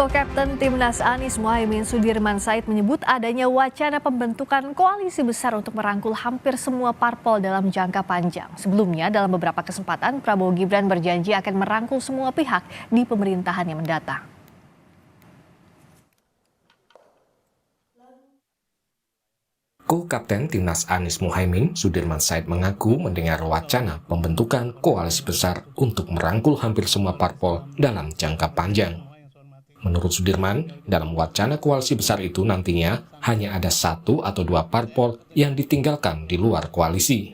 Co-Kapten Timnas Anies Mohaimin Sudirman Said menyebut adanya wacana pembentukan koalisi besar untuk merangkul hampir semua parpol dalam jangka panjang. Sebelumnya, dalam beberapa kesempatan, Prabowo Gibran berjanji akan merangkul semua pihak di pemerintahan yang mendatang. Co-Kapten Timnas Anies Mohaimin Sudirman Said mengaku mendengar wacana pembentukan koalisi besar untuk merangkul hampir semua parpol dalam jangka panjang. Menurut Sudirman, dalam wacana koalisi besar itu nantinya hanya ada 1 atau 2 parpol yang ditinggalkan di luar koalisi.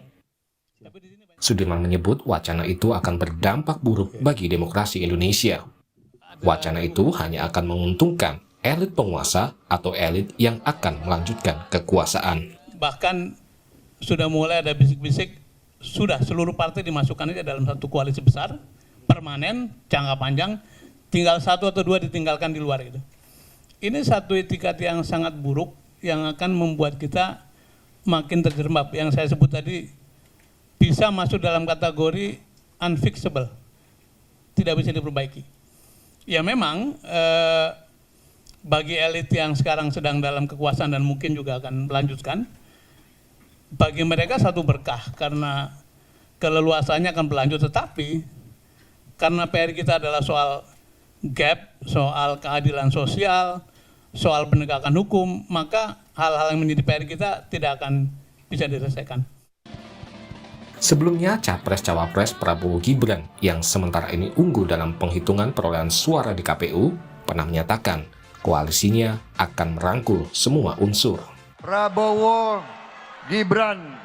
Sudirman menyebut wacana itu akan berdampak buruk bagi demokrasi Indonesia. Wacana itu hanya akan menguntungkan elit penguasa atau elit yang akan melanjutkan kekuasaan. Bahkan sudah mulai ada bisik-bisik, sudah seluruh partai dimasukkan aja dalam satu koalisi besar, permanen, jangka panjang, tinggal 1 atau 2 ditinggalkan di luar gitu. Ini satu etikat yang sangat buruk yang akan membuat kita makin terjerembab. Yang saya sebut tadi bisa masuk dalam kategori unfixable, tidak bisa diperbaiki. Ya memang bagi elit yang sekarang sedang dalam kekuasaan dan mungkin juga akan melanjutkan, bagi mereka satu berkah karena keleluasannya akan berlanjut, tetapi karena PR kita adalah soal gap, soal keadilan sosial, soal penegakan hukum, maka hal-hal yang menjadi PR kita tidak akan bisa diselesaikan. Sebelumnya, Capres-Cawapres Prabowo Gibran yang sementara ini unggul dalam penghitungan perolehan suara di KPU pernah menyatakan koalisinya akan merangkul semua unsur. Prabowo, Gibran,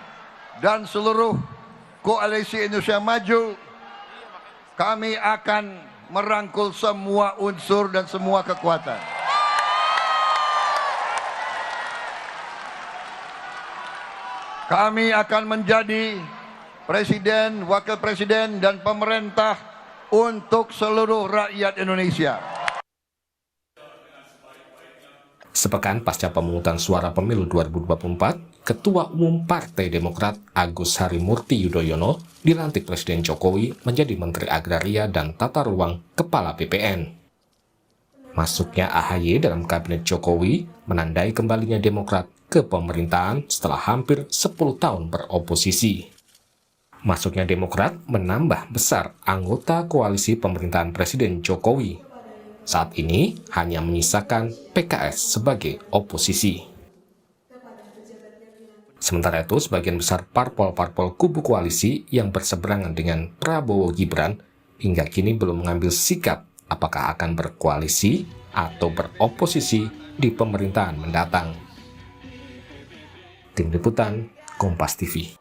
dan seluruh koalisi Indonesia Maju, kami akan merangkul semua unsur dan semua kekuatan. Kami akan menjadi presiden, wakil presiden, dan pemerintah untuk seluruh rakyat Indonesia. Sepekan pasca pemungutan suara pemilu 2024, Ketua Umum Partai Demokrat Agus Harimurti Yudhoyono dilantik Presiden Jokowi menjadi Menteri Agraria dan Tata Ruang Kepala BPN. Masuknya AHY dalam Kabinet Jokowi menandai kembalinya Demokrat ke pemerintahan setelah hampir 10 tahun beroposisi. Masuknya Demokrat menambah besar anggota koalisi pemerintahan Presiden Jokowi. Saat ini hanya menyisakan PKS sebagai oposisi. Sementara itu, sebagian besar parpol-parpol kubu koalisi yang berseberangan dengan Prabowo Gibran hingga kini belum mengambil sikap apakah akan berkoalisi atau beroposisi di pemerintahan mendatang. Tim Liputan, Kompas TV.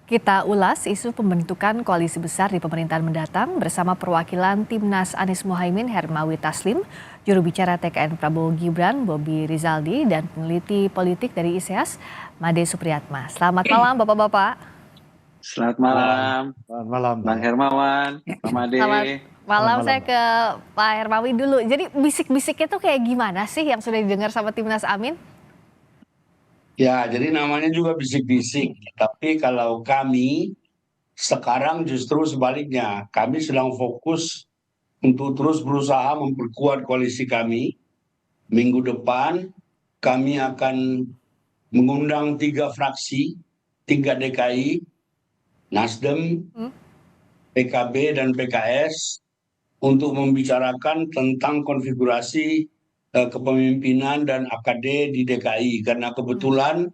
Kita ulas isu pembentukan koalisi besar di pemerintahan mendatang bersama perwakilan Timnas Anies Mohaimin Hermawi Taslim, juru bicara TKN Prabowo Gibran Bobi Rizaldi, dan peneliti politik dari ISEAS Made Supriyatma. Selamat malam Bapak-Bapak. Selamat malam. Selamat malam, Bang Hermawan, Pak Made. Selamat malam, saya ke Pak Hermawi dulu. Jadi bisik-bisiknya tuh kayak gimana sih yang sudah didengar sama Timnas Amin? Ya, jadi namanya juga bisik-bisik. Tapi kalau kami sekarang justru sebaliknya, kami sedang fokus untuk terus berusaha memperkuat koalisi kami. Minggu depan kami akan mengundang 3 fraksi, 3 DKI, Nasdem, PKB, dan PKS untuk membicarakan tentang konfigurasi kepemimpinan dan AKD di DKI, karena kebetulan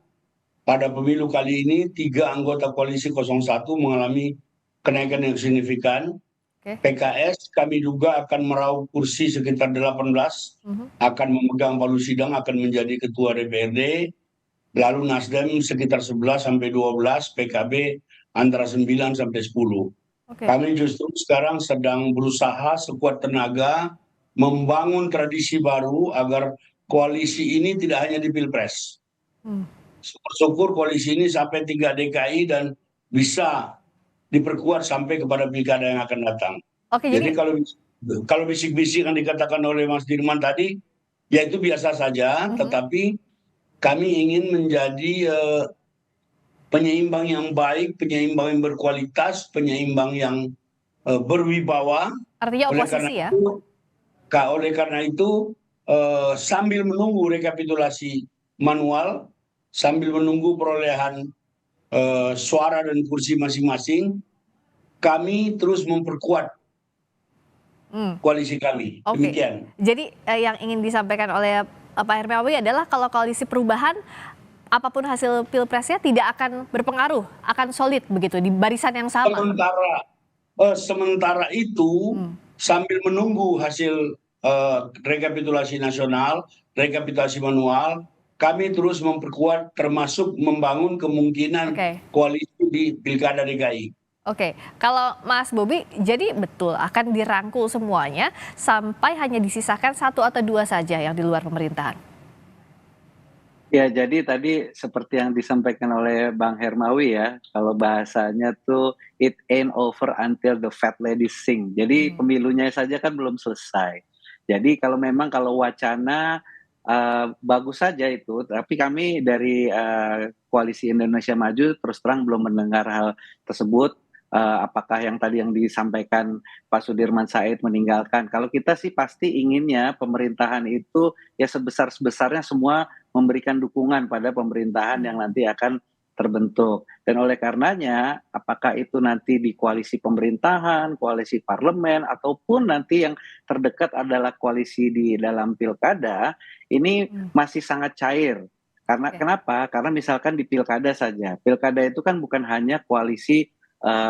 pada pemilu kali ini 3 anggota koalisi 01 mengalami kenaikan yang signifikan. PKS kami juga akan meraup kursi sekitar 18, akan memegang palu sidang, akan menjadi ketua DPRD. Lalu Nasdem sekitar 11 sampai 12, PKB antara 9 sampai 10. Kami justru sekarang sedang berusaha sekuat tenaga membangun tradisi baru agar koalisi ini tidak hanya di Pilpres. Syukur-syukur koalisi ini sampai 3 DKI dan bisa diperkuat sampai kepada pilkada yang akan datang. Jadi kalau bisik-bisik yang dikatakan oleh Mas Dirman tadi, ya itu biasa saja, tetapi kami ingin menjadi penyeimbang yang baik, penyeimbang yang berkualitas, penyeimbang yang berwibawa. Artinya Oleh karena oposisi ya? itu sambil menunggu rekapitulasi manual, sambil menunggu perolehan suara dan kursi masing-masing, kami terus memperkuat koalisi kami. Oke. Demikian. Jadi yang ingin disampaikan oleh Pak Hermawi adalah kalau koalisi perubahan, apapun hasil pilpresnya tidak akan berpengaruh, akan solid begitu di barisan yang sama. Sementara itu, sambil menunggu hasil rekapitulasi nasional, rekapitulasi manual, kami terus memperkuat termasuk membangun kemungkinan koalisi di Pilkada DKI. Oke, kalau Mas Bobi, jadi betul akan dirangkul semuanya sampai hanya disisakan 1 atau 2 saja yang di luar pemerintahan? Ya, jadi tadi seperti yang disampaikan oleh Bang Hermawi ya, kalau bahasanya tuh it ain't over until the fat lady sing. Jadi pemilunya saja kan belum selesai. Jadi kalau memang kalau wacana bagus saja itu, tapi kami dari Koalisi Indonesia Maju terus terang belum mendengar hal tersebut. Apakah yang tadi yang disampaikan Pak Sudirman Said meninggalkan? Kalau kita sih pasti inginnya pemerintahan itu ya sebesar-besarnya semua memberikan dukungan pada pemerintahan yang nanti akan terbentuk. Dan oleh karenanya, apakah itu nanti di koalisi pemerintahan, koalisi parlemen, ataupun nanti yang terdekat adalah koalisi di dalam pilkada, ini masih sangat cair. Karena kenapa? Karena misalkan di pilkada saja, pilkada itu kan bukan hanya koalisi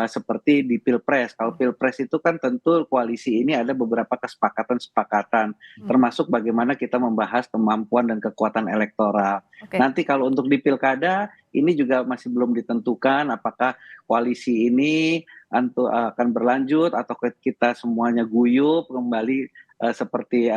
seperti di pilpres. Kalau pilpres itu kan tentu koalisi ini ada beberapa kesepakatan-kesepakatan, termasuk bagaimana kita membahas kemampuan dan kekuatan elektoral. Nanti kalau untuk di pilkada ini juga masih belum ditentukan apakah koalisi ini akan berlanjut atau kita semuanya guyup kembali seperti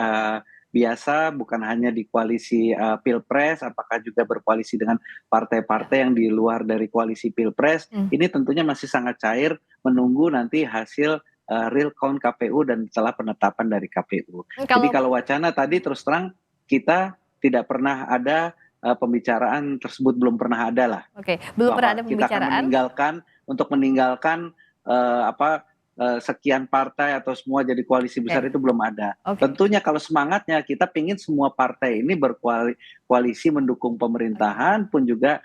biasa, bukan hanya di koalisi pilpres, apakah juga berkoalisi dengan partai-partai yang di luar dari koalisi pilpres. Ini tentunya masih sangat cair, menunggu nanti hasil real count KPU dan setelah penetapan dari KPU. Jadi kalau wacana tadi terus terang kita tidak pernah ada pembicaraan tersebut, belum pernah ada lah. Belum pernah ada pembicaraan. Kita akan meninggalkan sekian partai atau semua jadi koalisi besar itu belum ada. Tentunya kalau semangatnya kita ingin semua partai ini berkoalisi mendukung pemerintahan pun juga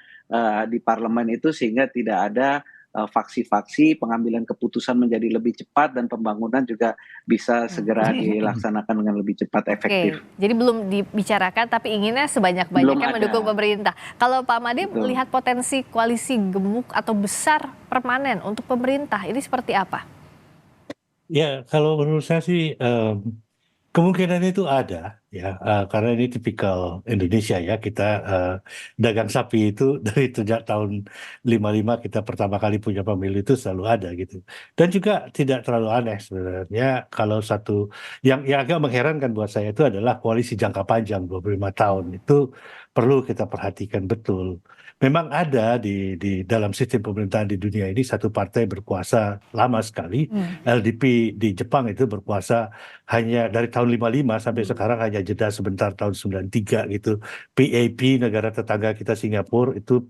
di parlemen itu sehingga tidak ada faksi-faksi, pengambilan keputusan menjadi lebih cepat dan pembangunan juga bisa segera dilaksanakan dengan lebih cepat, efektif. Jadi belum dibicarakan tapi inginnya sebanyak-banyaknya mendukung pemerintah. Kalau Pak Made melihat potensi koalisi gemuk atau besar permanen untuk pemerintah, ini seperti apa? Ya, kalau menurut saya sih kemungkinan itu ada ya, karena ini tipikal Indonesia ya, kita dagang sapi itu dari sejak tahun 55 kita pertama kali punya pemilu itu selalu ada gitu. Dan juga tidak terlalu aneh sebenarnya kalau satu yang agak mengherankan buat saya itu adalah koalisi jangka panjang 25 tahun itu perlu kita perhatikan betul. Memang ada di dalam sistem pemerintahan di dunia ini satu partai berkuasa lama sekali. LDP di Jepang itu berkuasa hanya dari tahun 55 sampai sekarang hanya jeda sebentar tahun 93 gitu. PAP negara tetangga kita Singapura itu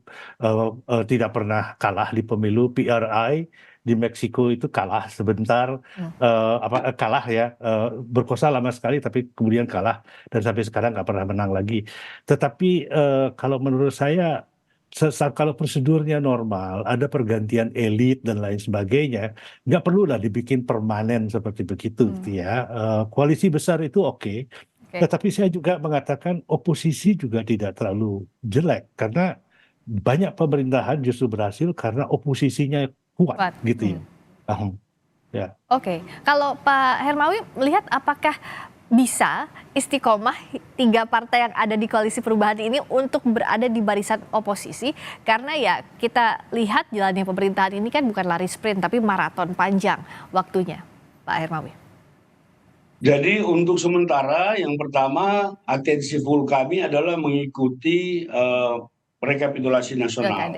tidak pernah kalah di pemilu. PRI di Meksiko itu kalah sebentar, kalah ya, berkuasa lama sekali tapi kemudian kalah dan sampai sekarang nggak pernah menang lagi. Tetapi kalau menurut saya kalau prosedurnya normal, ada pergantian elit dan lain sebagainya, nggak perlulah dibikin permanen seperti begitu, ya. Koalisi besar itu oke. Tetapi saya juga mengatakan oposisi juga tidak terlalu jelek karena banyak pemerintahan justru berhasil karena oposisinya kuat. Gitu ya. Kalau Pak Hermawi melihat apakah bisa istiqomah 3 partai yang ada di koalisi perubahan ini untuk berada di barisan oposisi, karena ya kita lihat jalannya pemerintahan ini kan bukan lari sprint tapi maraton panjang waktunya, Pak Hermawi. Jadi untuk sementara yang pertama atensi full kami adalah mengikuti rekapitulasi nasional.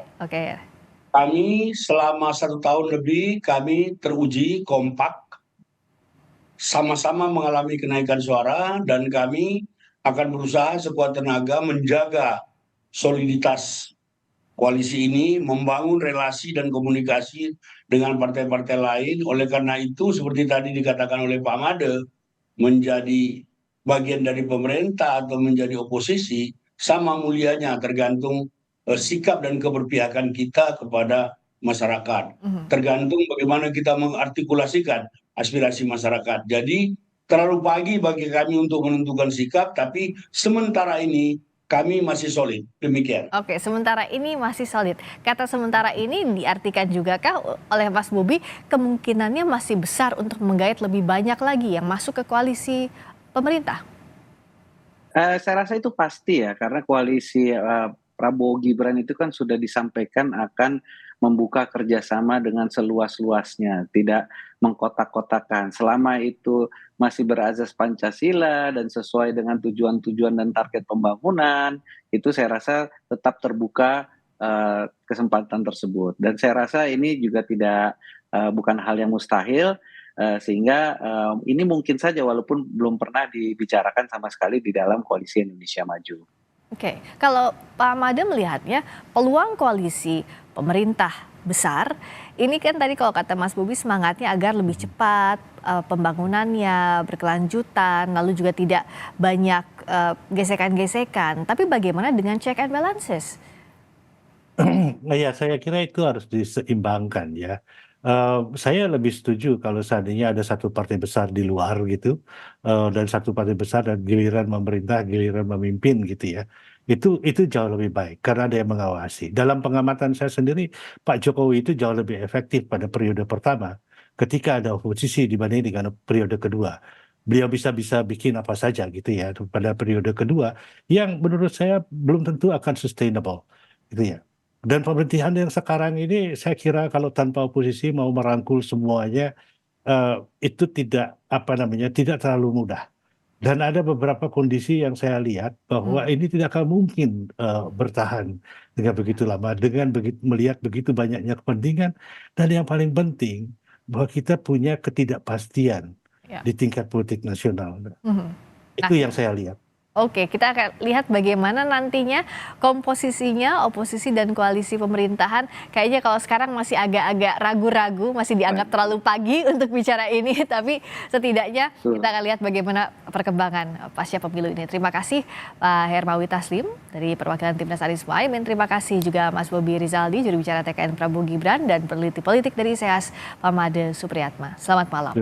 Kami selama 1 tahun lebih kami teruji kompak, sama-sama mengalami kenaikan suara dan kami akan berusaha sekuat tenaga menjaga soliditas koalisi ini, membangun relasi dan komunikasi dengan partai-partai lain. Oleh karena itu, seperti tadi dikatakan oleh Pak Made, menjadi bagian dari pemerintah atau menjadi oposisi sama mulianya, tergantung sikap dan keberpihakan kita kepada masyarakat. Tergantung bagaimana kita mengartikulasikan aspirasi masyarakat. Jadi terlalu pagi bagi kami untuk menentukan sikap, tapi sementara ini kami masih solid. Demikian. Oke, sementara ini masih solid. Kata sementara ini diartikan juga kah oleh Mas Bobi kemungkinannya masih besar untuk menggait lebih banyak lagi yang masuk ke koalisi pemerintah? Saya rasa itu pasti ya, karena koalisi Prabowo Gibran itu kan sudah disampaikan akan membuka kerjasama dengan seluas-luasnya, tidak mengkotak-kotakan. Selama itu masih berazas Pancasila dan sesuai dengan tujuan-tujuan dan target pembangunan, itu saya rasa tetap terbuka kesempatan tersebut. Dan saya rasa ini juga bukan hal yang mustahil, sehingga ini mungkin saja walaupun belum pernah dibicarakan sama sekali di dalam koalisi Indonesia Maju. Oke, kalau Pak Made melihatnya peluang koalisi pemerintah besar, ini kan tadi kalau kata Mas Bobi semangatnya agar lebih cepat pembangunannya berkelanjutan, lalu juga tidak banyak gesekan-gesekan. Tapi bagaimana dengan check and balances? Ya, saya kira itu harus diseimbangkan ya. Saya lebih setuju kalau seandainya ada satu partai besar di luar gitu, dan satu partai besar dan giliran memerintah, giliran memimpin gitu ya. Itu jauh lebih baik karena ada yang mengawasi. Dalam pengamatan saya sendiri, Pak Jokowi itu jauh lebih efektif pada periode pertama ketika ada oposisi dibanding dengan periode kedua. Beliau bisa bikin apa saja gitu ya pada periode kedua yang menurut saya belum tentu akan sustainable gitu ya. Dan pemerintahan yang sekarang ini saya kira kalau tanpa oposisi mau merangkul semuanya itu tidak terlalu mudah. Dan ada beberapa kondisi yang saya lihat bahwa ini tidak akan mungkin bertahan dengan begitu lama, dengan melihat begitu banyaknya kepentingan, dan yang paling penting bahwa kita punya ketidakpastian di tingkat politik nasional. Itu yang saya lihat. Oke, kita akan lihat bagaimana nantinya komposisinya oposisi dan koalisi pemerintahan. Kayaknya kalau sekarang masih agak-agak ragu-ragu, masih dianggap terlalu pagi untuk bicara ini. Tapi setidaknya kita akan lihat bagaimana perkembangan pasca pemilu ini. Terima kasih Pak Hermawi Taslim dari perwakilan Timnas Anies Mohaimin. Terima kasih juga Mas Bobi Rizaldi, juru bicara TKN Prabowo Gibran, dan peneliti politik dari SEAS Pak Made Supriyatma. Selamat malam.